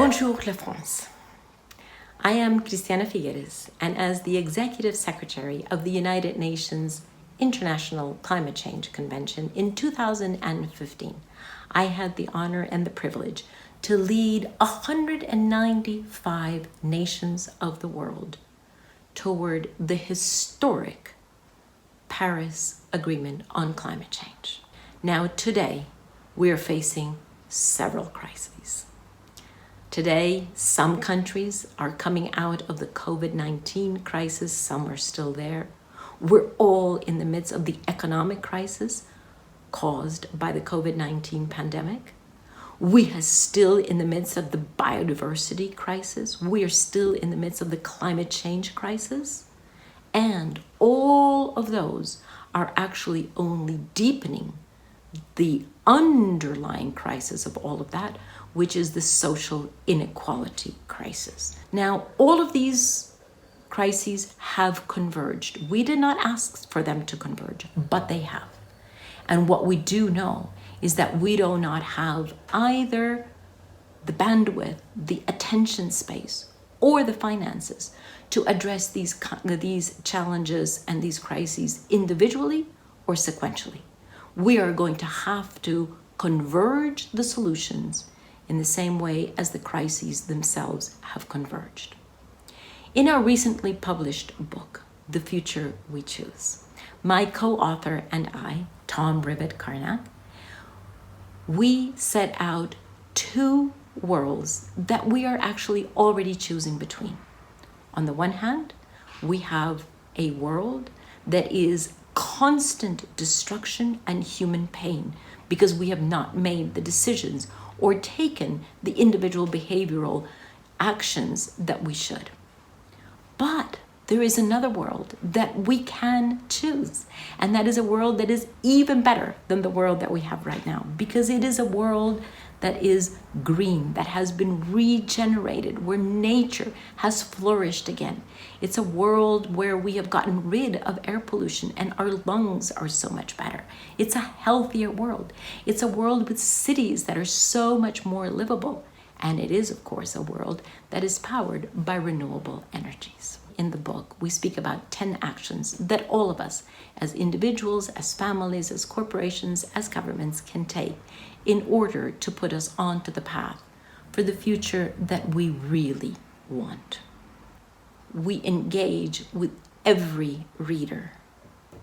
Bonjour la France. I am Christina Figueres, and as the Executive Secretary of the United Nations International Climate Change Convention in 2015, I had the honor and the privilege to lead 195 nations of the world toward the historic Paris Agreement on climate change. Now, today, we are facing several crises. Today, some countries are coming out of the COVID-19 crisis. Some are still there. We're all in the midst of the economic crisis caused by the COVID-19 pandemic. We are still in the midst of the biodiversity crisis. We are still in the midst of the climate change crisis. And all of those are actually only deepening the underlying crisis of all of that, which is the social inequality crisis. Now, all of these crises have converged. We did not ask for them to converge, but they have. And what we do know is that we do not have either the bandwidth, the attention space, or the finances to address these challenges and these crises individually or sequentially. We are going to have to converge the solutions in the same way as the crises themselves have converged. In our recently published book, The Future We Choose, my co-author and I, Tom Rivett Carnac, we set out two worlds that we are actually already choosing between. On the one hand, we have a world that is constant destruction and human pain because we have not made the decisions or taken the individual behavioral actions that we should. But there is another world that we can choose, and that is a world that is even better than the world that we have right now, because it is a world that is green, that has been regenerated, where nature has flourished again. It's a world where we have gotten rid of air pollution and our lungs are so much better. It's a healthier world. It's a world with cities that are so much more livable. And it is, of course, a world that is powered by renewable energies. In the book, we speak about 10 actions that all of us, as individuals, as families, as corporations, as governments, can take in order to put us onto the path for the future that we really want. We engage with every reader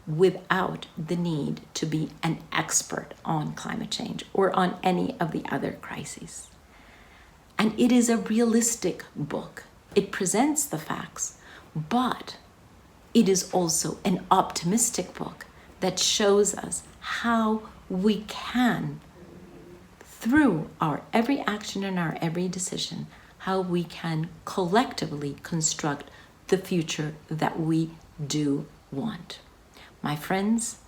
without the need to be an expert on climate change or on any of the other crises. And it is a realistic book. It presents the facts, but it is also an optimistic book that shows us how we can, through our every action and our every decision, how we can collectively construct the future that we do want. My friends,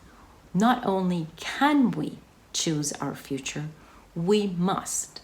not only can we choose our future, we must